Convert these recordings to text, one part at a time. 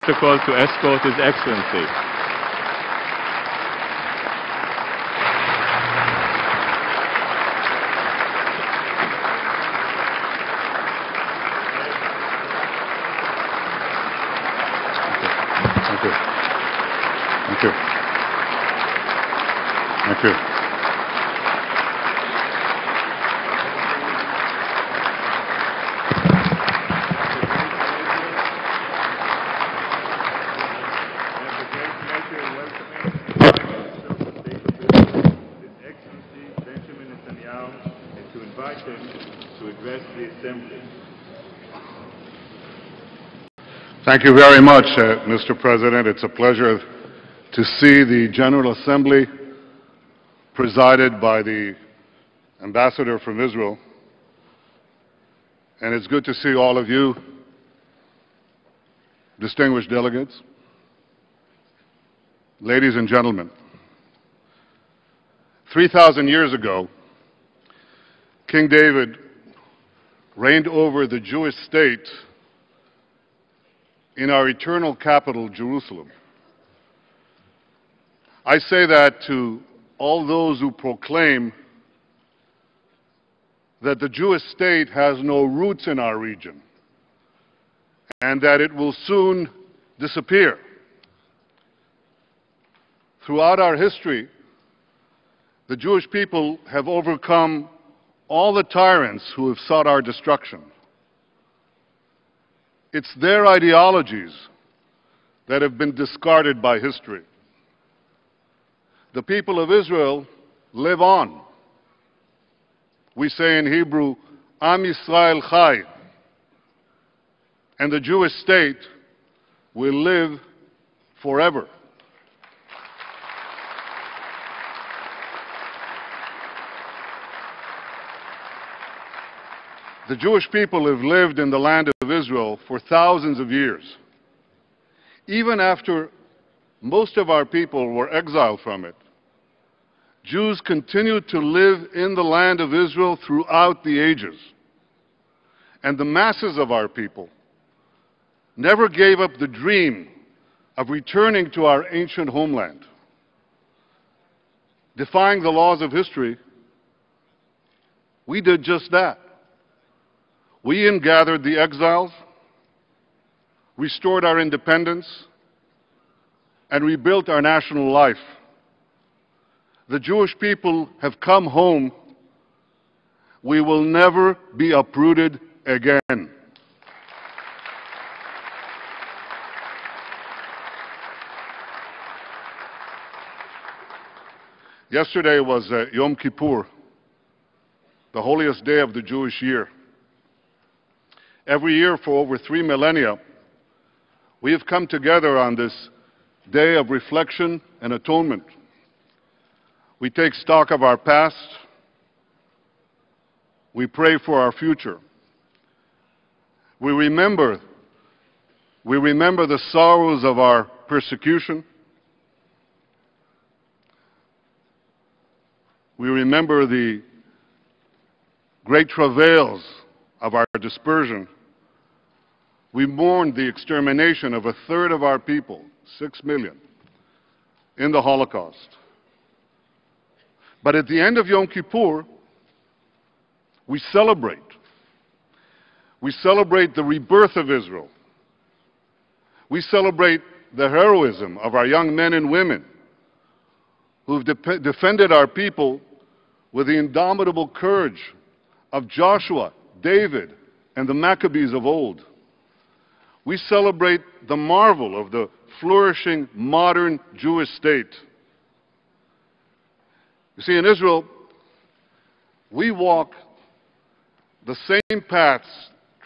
protocol to escort His Excellency. Thank you. Thank you. Netanyahu and to invite him to address the Assembly. Thank you very much, Mr. President. It's a pleasure to see the General Assembly presided by the Ambassador from Israel. And it's good to see all of you, distinguished delegates, ladies and gentlemen. 3,000 years ago, King David reigned over the Jewish state in our eternal capital, Jerusalem. I say that to all those who proclaim that the Jewish state has no roots in our region and that it will soon disappear. Throughout our history, the Jewish people have overcome all the tyrants who have sought our destruction. It's their ideologies that have been discarded by history. The people of Israel live on. We say in Hebrew, Am Yisrael Chai, and the Jewish state will live forever. The Jewish people have lived in the land of Israel for thousands of years. Even after most of our people were exiled from it, Jews continued to live in the land of Israel throughout the ages. And the masses of our people never gave up the dream of returning to our ancient homeland. Defying the laws of history, we did just that. We ingathered the exiles, restored our independence, and rebuilt our national life. The Jewish people have come home. We will never be uprooted again. Yesterday was Yom Kippur, the holiest day of the Jewish year. Every year for over 3 millennia, we have come together on this day of reflection and atonement. We take stock of our past. We pray for our future. We remember the sorrows of our persecution. We remember the great travails of our dispersion. We mourned the extermination of a third of our people, 6 million, in the Holocaust. But at the end of Yom Kippur, we celebrate. We celebrate the rebirth of Israel. We celebrate the heroism of our young men and women who've defended our people with the indomitable courage of Joshua, David, and the Maccabees of old. We celebrate the marvel of the flourishing modern Jewish state. You see, in Israel, we walk the same paths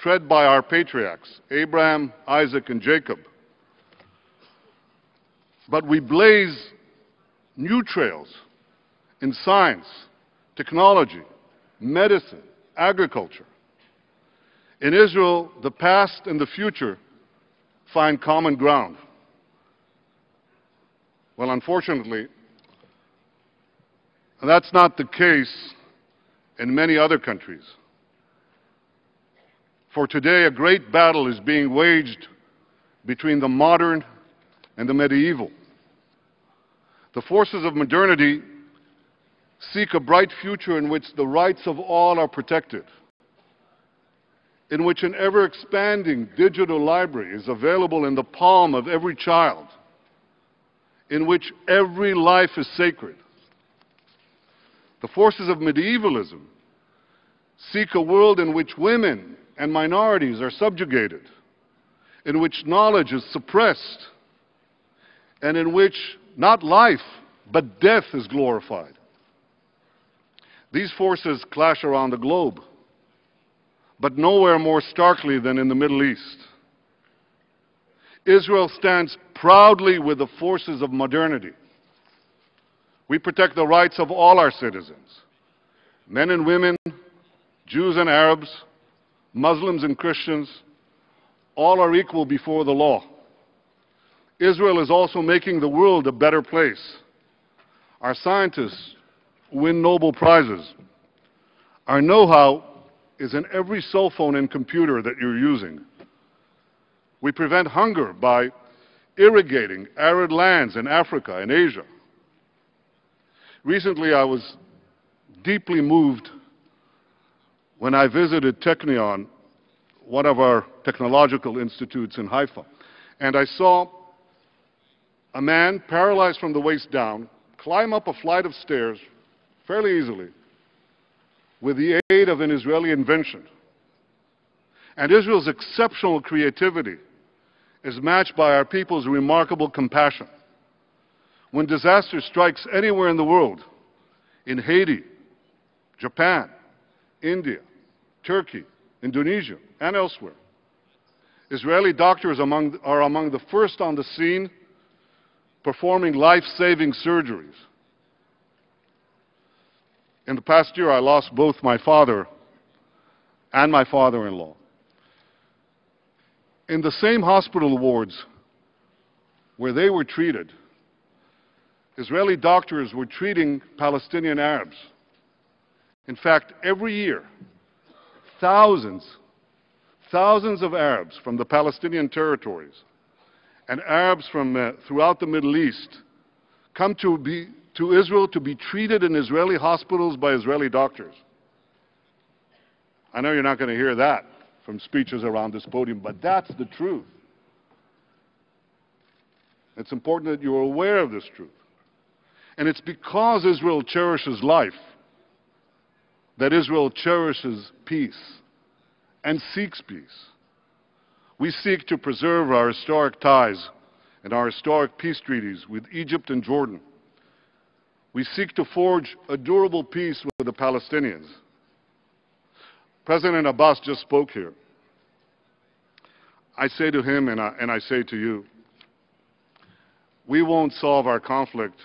tread by our patriarchs, Abraham, Isaac, and Jacob. But we blaze new trails in science, technology, medicine, agriculture. In Israel, the past and the future find common ground. Well, unfortunately, that's not the case in many other countries. For today, a great battle is being waged between the modern and the medieval. The forces of modernity seek a bright future in which the rights of all are protected, in which an ever-expanding digital library is available in the palm of every child, in which every life is sacred. The forces of medievalism seek a world in which women and minorities are subjugated, in which knowledge is suppressed, and in which not life, but death is glorified. These forces clash around the globe, but nowhere more starkly than in the Middle East. Israel stands proudly with the forces of modernity. We protect the rights of all our citizens, men and women, Jews and Arabs, Muslims and Christians, all are equal before the law. Israel is also making the world a better place. Our scientists win Nobel Prizes. Our know-how is in every cell phone and computer that you're using. We prevent hunger by irrigating arid lands in Africa and Asia. Recently, I was deeply moved when I visited Technion, one of our technological institutes in Haifa, and I saw a man paralyzed from the waist down climb up a flight of stairs fairly easily with the aid of an Israeli invention. And Israel's exceptional creativity is matched by our people's remarkable compassion. When disaster strikes anywhere in the world, in Haiti, Japan, India, Turkey, Indonesia, and elsewhere, Israeli doctors are among the first on the scene performing life-saving surgeries. In the past year, I lost both my father and my father-in-law. In the same hospital wards where they were treated, Israeli doctors were treating Palestinian Arabs. In fact, every year, thousands of Arabs from the Palestinian territories and Arabs from throughout the Middle East come to Israel to be treated in Israeli hospitals by Israeli doctors. I know you're not going to hear that from speeches around this podium, but that's the truth. It's important that you're aware of this truth. And it's because Israel cherishes life that Israel cherishes peace and seeks peace. We seek to preserve our historic ties and our historic peace treaties with Egypt and Jordan. We seek to forge a durable peace with the Palestinians. President Abbas just spoke here. I say to him and I say to you, we won't solve our conflict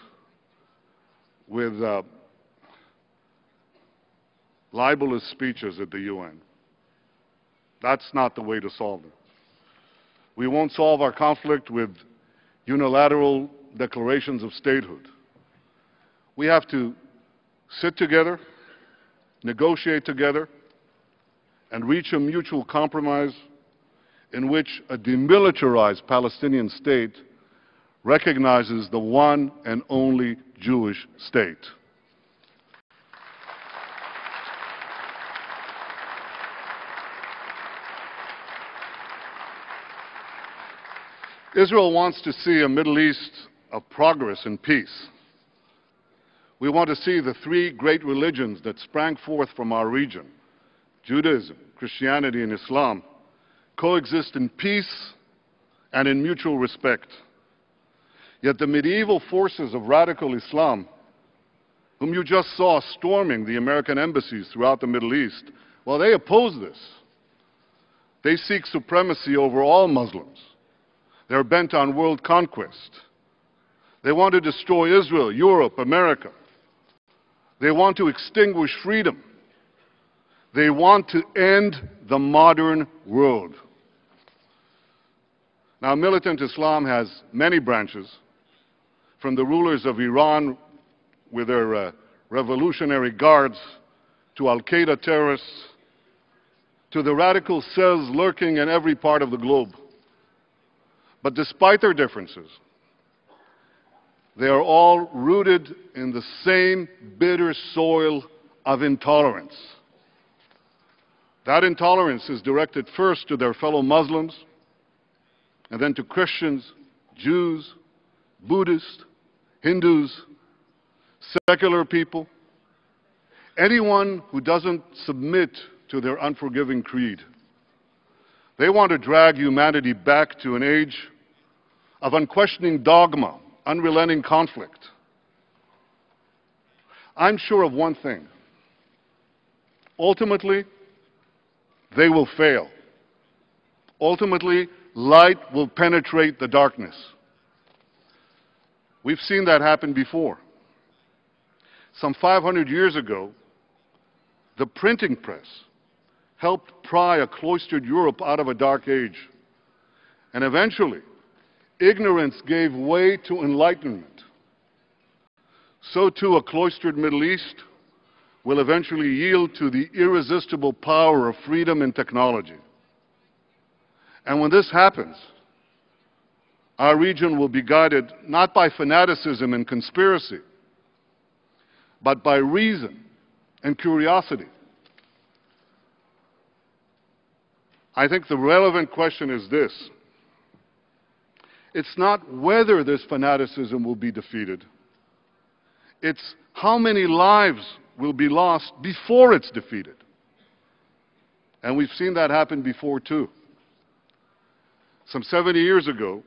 with libelous speeches at the UN. That's not the way to solve it. We won't solve our conflict with unilateral declarations of statehood. We have to sit together, negotiate together, and reach a mutual compromise in which a demilitarized Palestinian state recognizes the one and only Jewish state. Israel wants to see a Middle East of progress and peace. We want to see the three great religions that sprang forth from our region, Judaism, Christianity, and Islam, coexist in peace and in mutual respect. Yet the medieval forces of radical Islam, whom you just saw storming the American embassies throughout the Middle East, well, they oppose this. They seek supremacy over all Muslims. They're bent on world conquest. They want to destroy Israel, Europe, America. They want to extinguish freedom. They want to end the modern world. Now, militant Islam has many branches, from the rulers of Iran with their revolutionary guards, to Al-Qaeda terrorists, to the radical cells lurking in every part of the globe. But despite their differences, they are all rooted in the same bitter soil of intolerance. That intolerance is directed first to their fellow Muslims, and then to Christians, Jews, Buddhists, Hindus, secular people, anyone who doesn't submit to their unforgiving creed. They want to drag humanity back to an age of unquestioning dogma, unrelenting conflict. I'm sure of one thing. Ultimately, they will fail. Ultimately, light will penetrate the darkness. We've seen that happen before. Some 500 years ago, the printing press helped pry a cloistered Europe out of a dark age. And eventually, ignorance gave way to enlightenment. So too, a cloistered Middle East will eventually yield to the irresistible power of freedom and technology. And when this happens, our region will be guided not by fanaticism and conspiracy, but by reason and curiosity. I think the relevant question is this. It's not whether this fanaticism will be defeated. It's how many lives will be lost before it's defeated. And we've seen that happen before too. Some 70 years ago,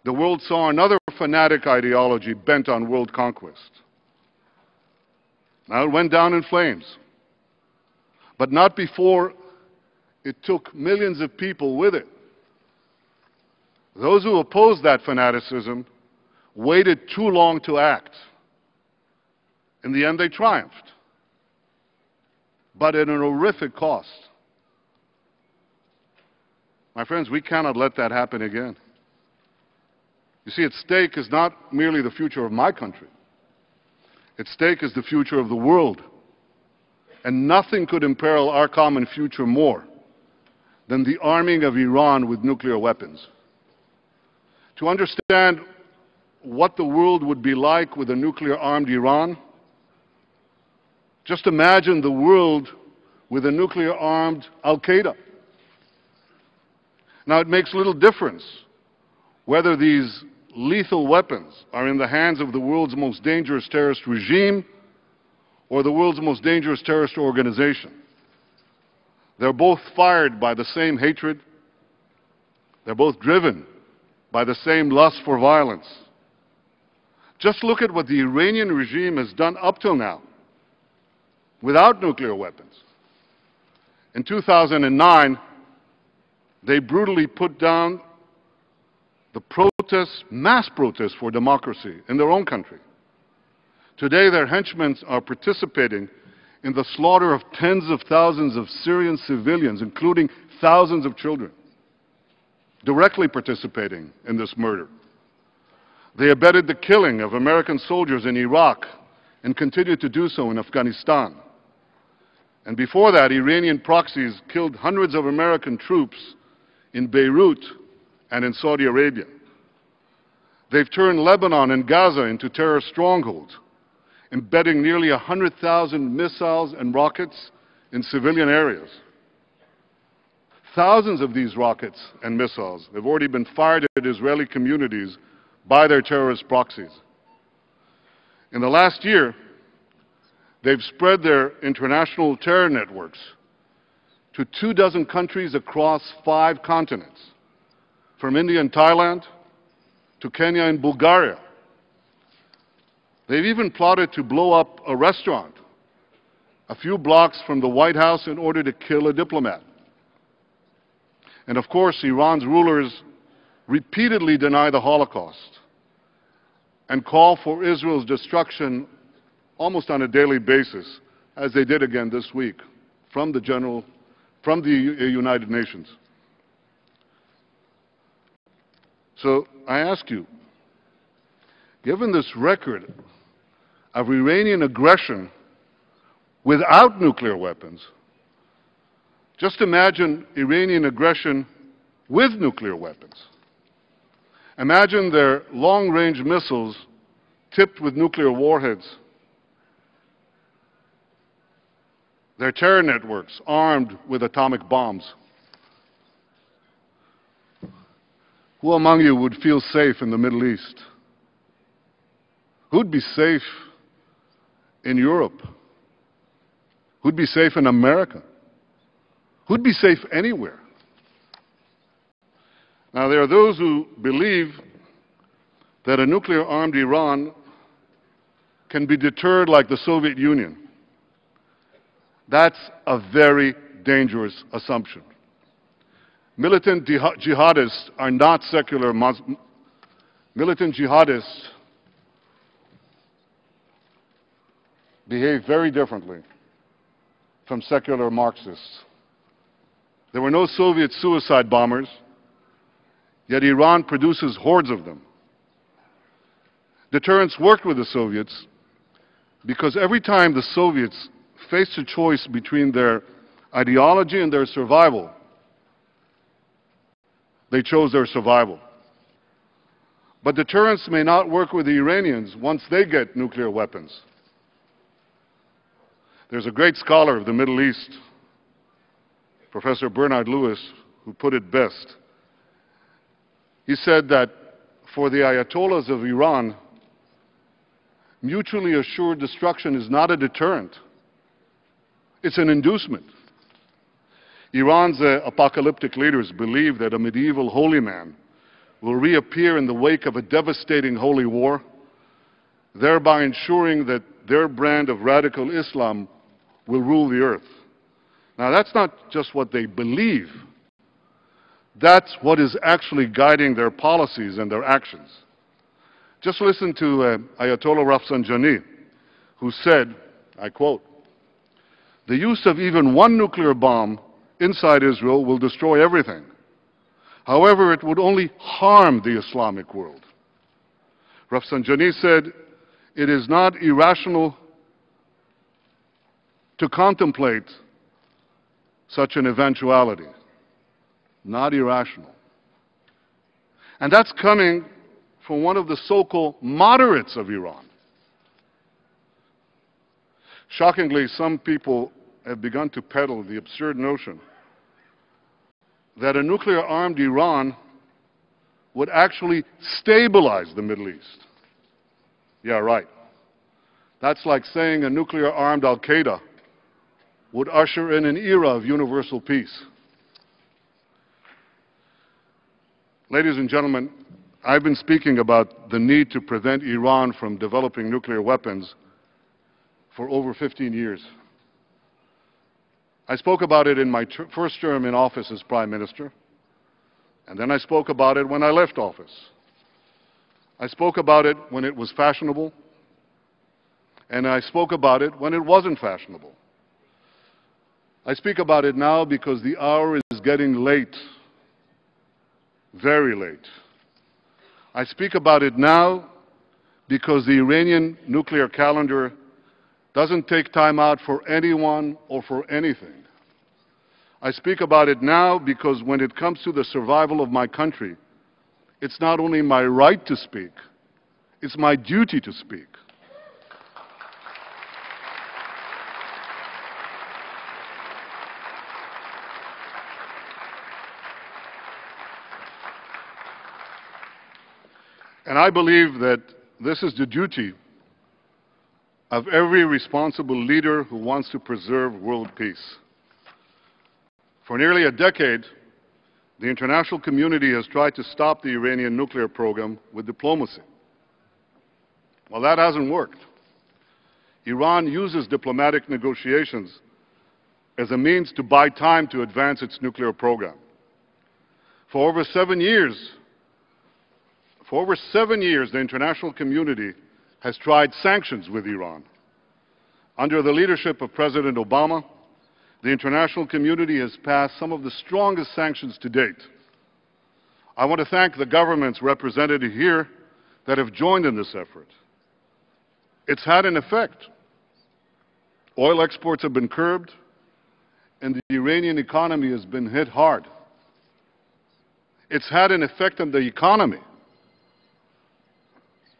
the world saw another fanatic ideology bent on world conquest. Now it went down in flames, but not before it took millions of people with it. Those who opposed that fanaticism waited too long to act. In the end, they triumphed, but at an horrific cost. My friends, we cannot let that happen again. You see, at stake is not merely the future of my country. At stake is the future of the world. And nothing could imperil our common future more than the arming of Iran with nuclear weapons. To understand what the world would be like with a nuclear-armed Iran, just imagine the world with a nuclear-armed Al-Qaeda. Now, it makes little difference whether these lethal weapons are in the hands of the world's most dangerous terrorist regime or the world's most dangerous terrorist organization. They're both fired by the same hatred. They're both driven by the same lust for violence. Just look at what the Iranian regime has done up till now without nuclear weapons. In 2009, they brutally put down the protests, mass protests for democracy in their own country. Today, their henchmen are participating in the slaughter of tens of thousands of Syrian civilians, including thousands of children, directly participating in this murder. They abetted the killing of American soldiers in Iraq and continue to do so in Afghanistan. And before that, Iranian proxies killed hundreds of American troops in Beirut and in Saudi Arabia. They've turned Lebanon and Gaza into terrorist strongholds, embedding nearly 100,000 missiles and rockets in civilian areas. Thousands of these rockets and missiles have already been fired at Israeli communities by their terrorist proxies. In the last year, they've spread their international terror networks to 24 countries across 5 continents, from India and Thailand to Kenya and Bulgaria. They've even plotted to blow up a restaurant a few blocks from the White House in order to kill a diplomat. And of course, Iran's rulers repeatedly deny the Holocaust and call for Israel's destruction almost on a daily basis, as they did again this week from the United Nations. So I ask you, given this record of Iranian aggression without nuclear weapons, just imagine Iranian aggression with nuclear weapons. Imagine their long-range missiles tipped with nuclear warheads, their terror networks armed with atomic bombs. Who among you would feel safe in the Middle East? Who'd be safe in Europe? Who'd be safe in America? Who'd be safe anywhere? Now, there are those who believe that a nuclear-armed Iran can be deterred like the Soviet Union. That's a very dangerous assumption. Militant jihadists are not secular Muslims. Militant jihadists behave very differently from secular Marxists. There were no Soviet suicide bombers, yet Iran produces hordes of them. Deterrence worked with the Soviets because every time the Soviets faced a choice between their ideology and their survival, they chose their survival. But deterrence may not work with the Iranians once they get nuclear weapons. There's a great scholar of the Middle East, Professor Bernard Lewis, who put it best. He said that for the Ayatollahs of Iran, mutually assured destruction is not a deterrent. It's an inducement. Iran's apocalyptic leaders believe that a medieval holy man will reappear in the wake of a devastating holy war, thereby ensuring that their brand of radical Islam will rule the earth. Now, that's not just what they believe. That's what is actually guiding their policies and their actions. Just listen to Ayatollah Rafsanjani, who said, I quote, "The use of even one nuclear bomb inside Israel will destroy everything. However, it would only harm the Islamic world." Rafsanjani said, "It is not irrational to contemplate such an eventuality." Not irrational. And that's coming from one of the so-called moderates of Iran. Shockingly, some people have begun to peddle the absurd notion that a nuclear-armed Iran would actually stabilize the Middle East. Yeah, right. That's like saying a nuclear-armed Al-Qaeda would usher in an era of universal peace. Ladies and gentlemen, I've been speaking about the need to prevent Iran from developing nuclear weapons for over 15 years. I spoke about it in my first term in office as Prime Minister, and then I spoke about it when I left office. I spoke about it when it was fashionable, and I spoke about it when it wasn't fashionable. I speak about it now because the hour is getting late, very late. I speak about it now because the Iranian nuclear calendar doesn't take time out for anyone or for anything. I speak about it now because when it comes to the survival of my country, it's not only my right to speak, it's my duty to speak. And I believe that this is the duty of every responsible leader who wants to preserve world peace. For nearly a decade, the international community has tried to stop the Iranian nuclear program with diplomacy. Well, that hasn't worked. Iran uses diplomatic negotiations as a means to buy time to advance its nuclear program. For over 7 years, the international community has tried sanctions with Iran. Under the leadership of President Obama, the international community has passed some of the strongest sanctions to date. I want to thank the governments represented here that have joined in this effort. It's had an effect. Oil exports have been curbed, and the Iranian economy has been hit hard. It's had an effect on the economy.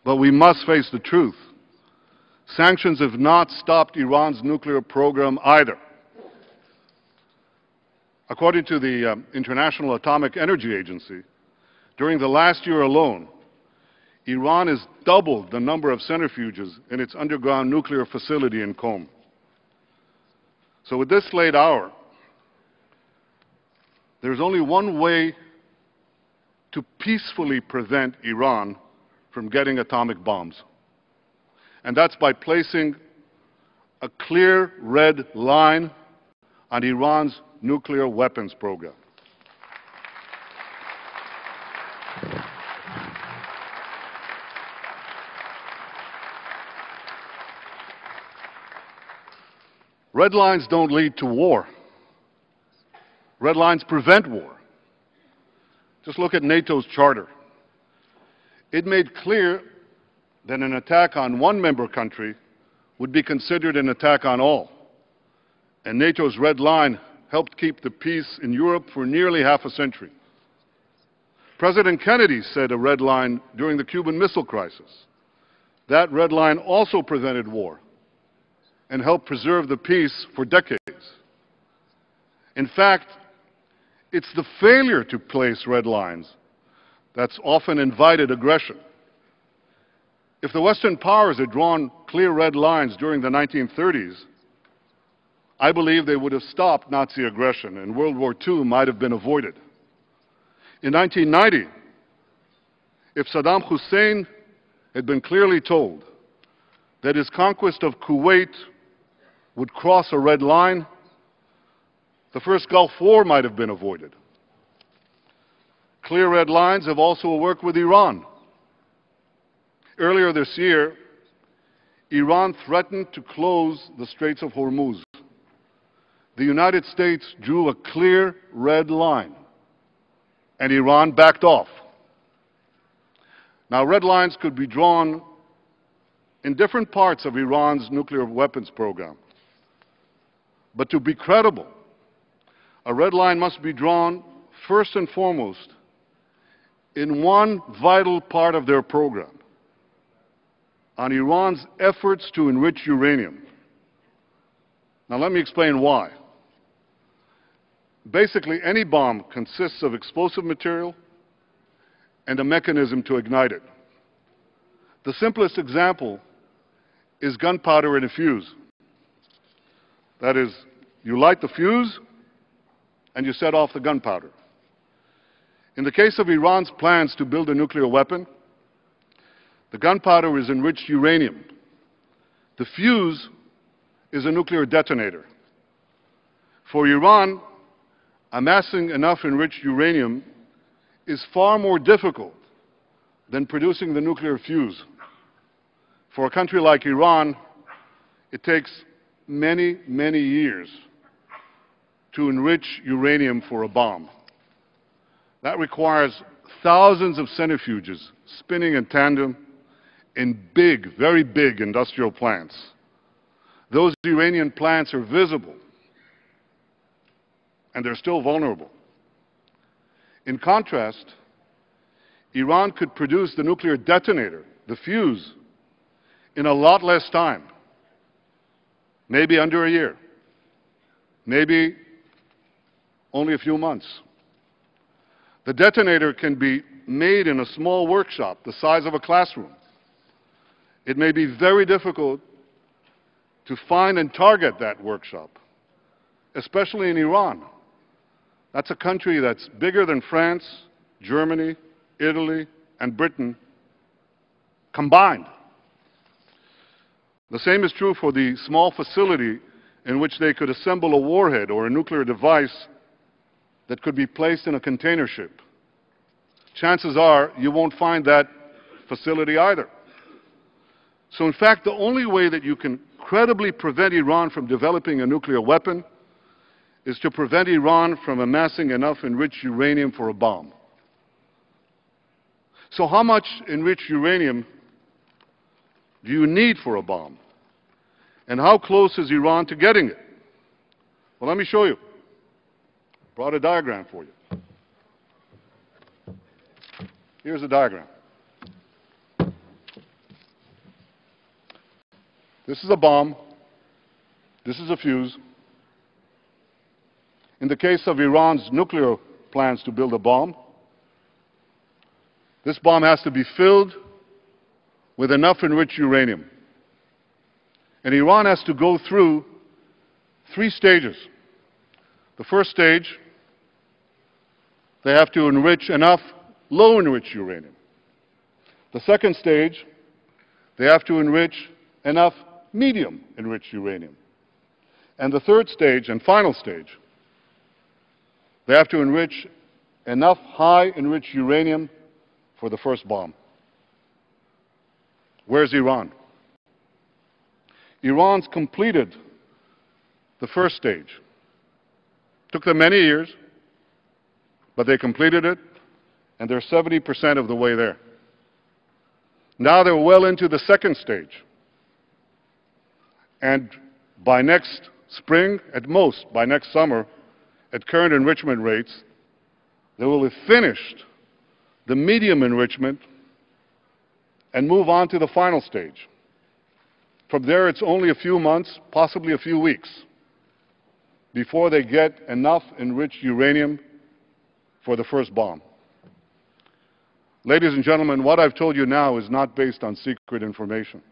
But we must face the truth. Sanctions have not stopped Iran's nuclear program either. According to the International Atomic Energy Agency, during the last year alone, Iran has doubled the number of centrifuges in its underground nuclear facility in Qom. So with this late hour, there's only one way to peacefully prevent Iran from getting atomic bombs. And that's by placing a clear red line on Iran's nuclear weapons program. Red lines don't lead to war. Red lines prevent war. Just look at NATO's charter. It made clear that an attack on one member country would be considered an attack on all. And NATO's red line helped keep the peace in Europe for nearly half a century. President Kennedy set a red line during the Cuban Missile Crisis. That red line also prevented war and helped preserve the peace for decades. In fact, it's the failure to place red lines that's often invited aggression. If the Western powers had drawn clear red lines during the 1930s, I believe they would have stopped Nazi aggression and World War II might have been avoided. In 1990, if Saddam Hussein had been clearly told that his conquest of Kuwait would cross a red line, the first Gulf War might have been avoided. Clear red lines have also worked with Iran. Earlier this year, Iran threatened to close the Straits of Hormuz. The United States drew a clear red line, and Iran backed off. Now, red lines could be drawn in different parts of Iran's nuclear weapons program. But to be credible, a red line must be drawn first and foremost in one vital part of their program, on Iran's efforts to enrich uranium. Now let me explain why. Basically, any bomb consists of explosive material and a mechanism to ignite it. The simplest example is gunpowder in a fuse. That is, you light the fuse and you set off the gunpowder. In the case of Iran's plans to build a nuclear weapon, the gunpowder is enriched uranium. The fuse is a nuclear detonator. For Iran, amassing enough enriched uranium is far more difficult than producing the nuclear fuse. For a country like Iran, it takes many, many years to enrich uranium for a bomb. That requires thousands of centrifuges spinning in tandem in big, very big industrial plants. Those Iranian plants are visible, and they're still vulnerable. In contrast, Iran could produce the nuclear detonator, the fuse, in a lot less time. Maybe under a year. Maybe only a few months. The detonator can be made in a small workshop the size of a classroom. It may be very difficult to find and target that workshop, especially in Iran. That's a country that's bigger than France, Germany, Italy, and Britain combined. The same is true for the small facility in which they could assemble a warhead or a nuclear device that could be placed in a container ship. Chances are you won't find that facility either. So in fact, the only way that you can credibly prevent Iran from developing a nuclear weapon is to prevent Iran from amassing enough enriched uranium for a bomb. So how much enriched uranium do you need for a bomb? And how close is Iran to getting it? Well, let me show you. Brought a diagram for you. Here's a diagram. This is a bomb. This is a fuse. In the case of Iran's nuclear plans to build a bomb, this bomb has to be filled with enough enriched uranium. And Iran has to go through 3 stages. The first stage, they have to enrich enough low-enriched uranium. The second stage, they have to enrich enough medium-enriched uranium. And the third stage and final stage, they have to enrich enough high-enriched uranium for the first bomb. Where's Iran? Iran's completed the first stage. Took them many years, but they completed it, and they're 70% of the way there. Now they're well into the second stage. And by next spring, at most, by next summer, at current enrichment rates, they will have finished the medium enrichment and move on to the final stage. From there, it's only a few months, possibly a few weeks, before they get enough enriched uranium for the first bomb. Ladies and gentlemen, what I've told you now is not based on secret information.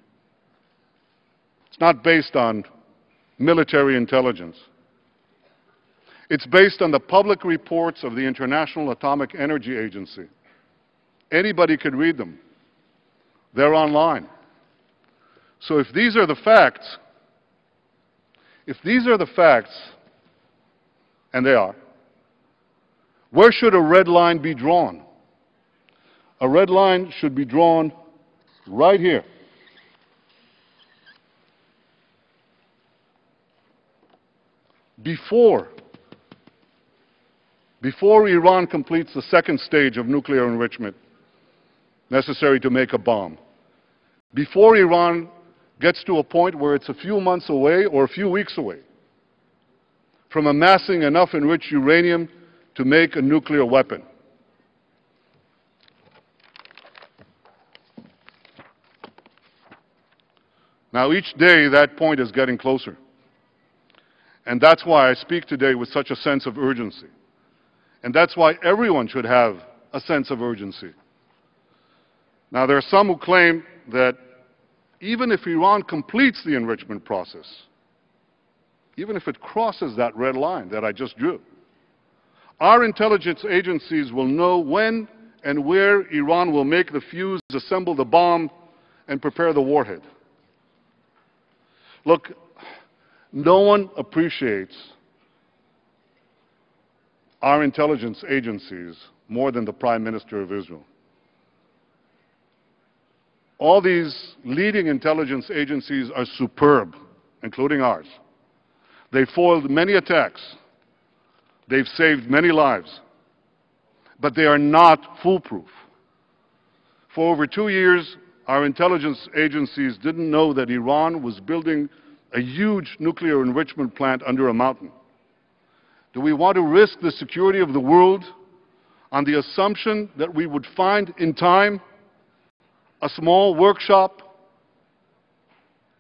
It's not based on military intelligence. It's based on the public reports of the International Atomic Energy Agency. Anybody could read them. They're online. So if these are the facts, and they are, where should a red line be drawn? A red line should be drawn right here. Before Iran completes the second stage of nuclear enrichment necessary to make a bomb, before Iran gets to a point where it's a few months away or a few weeks away from amassing enough enriched uranium to make a nuclear weapon. Now, each day, that point is getting closer. And that's why I speak today with such a sense of urgency. And that's why everyone should have a sense of urgency. Now, there are some who claim that even if Iran completes the enrichment process, even if it crosses that red line that I just drew, our intelligence agencies will know when and where Iran will make the fuse, assemble the bomb, and prepare the warhead. Look, no one appreciates our intelligence agencies more than the Prime Minister of Israel. All these leading intelligence agencies are superb, including ours. They've foiled many attacks. They've saved many lives. But they are not foolproof. For over 2 years, our intelligence agencies didn't know that Iran was building a huge nuclear enrichment plant under a mountain. Do we want to risk the security of the world on the assumption that we would find in time a small workshop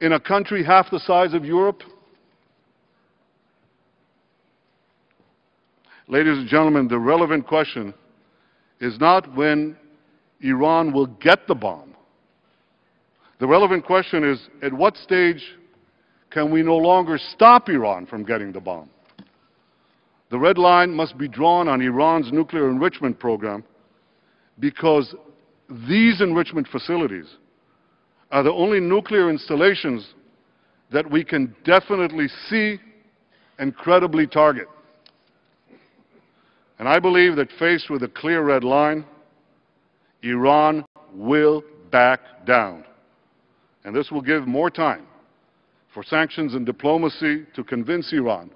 in a country half the size of Europe? Ladies and gentlemen, the relevant question is not when Iran will get the bomb. The relevant question is, at what stage can we no longer stop Iran from getting the bomb? The red line must be drawn on Iran's nuclear enrichment program, because these enrichment facilities are the only nuclear installations that we can definitely see and credibly target. And I believe that faced with a clear red line, Iran will back down. And this will give more time for sanctions and diplomacy to convince Iran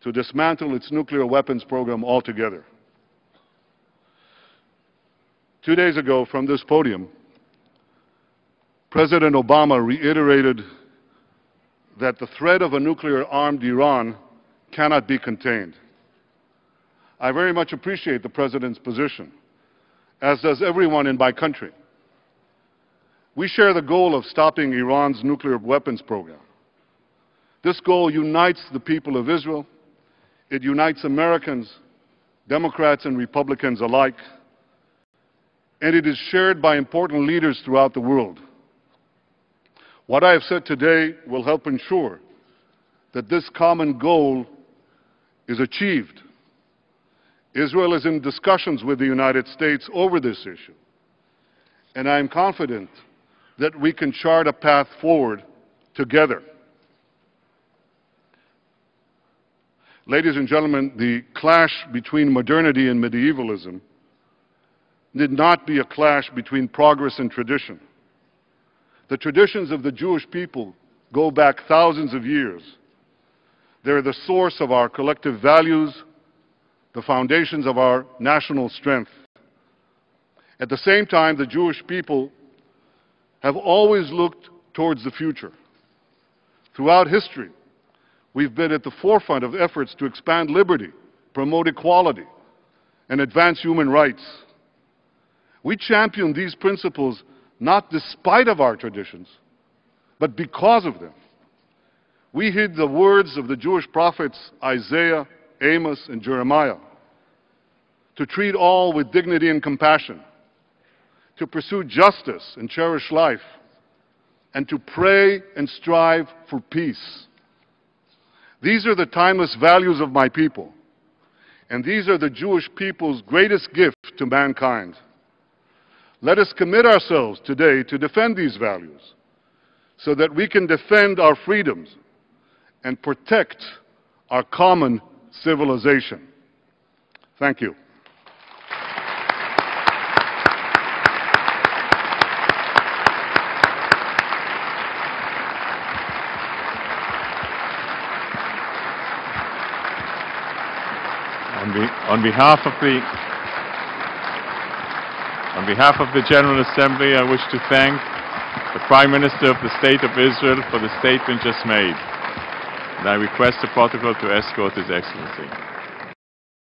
to dismantle its nuclear weapons program altogether. 2 days ago, from this podium, President Obama reiterated that the threat of a nuclear-armed Iran cannot be contained. I very much appreciate the President's position, as does everyone in my country. We share the goal of stopping Iran's nuclear weapons program. This goal unites the people of Israel. It unites Americans, Democrats and Republicans alike, and it is shared by important leaders throughout the world. What I have said today will help ensure that this common goal is achieved. Israel is in discussions with the United States over this issue, and I am confident that we can chart a path forward together. Ladies and gentlemen, the clash between modernity and medievalism did not be a clash between progress and tradition. The traditions of the Jewish people go back thousands of years. They're the source of our collective values, the foundations of our national strength. At the same time, the Jewish people have always looked towards the future. Throughout history, we've been at the forefront of efforts to expand liberty, promote equality, and advance human rights. We champion these principles not despite of our traditions, but because of them. We heed the words of the Jewish prophets Isaiah, Amos, and Jeremiah to treat all with dignity and compassion, to pursue justice and cherish life, and to pray and strive for peace. These are the timeless values of my people, and these are the Jewish people's greatest gift to mankind. Let us commit ourselves today to defend these values so that we can defend our freedoms and protect our common civilization. Thank you. On behalf of the General Assembly, I wish to thank the Prime Minister of the State of Israel for the statement just made. And I request the protocol to escort His Excellency.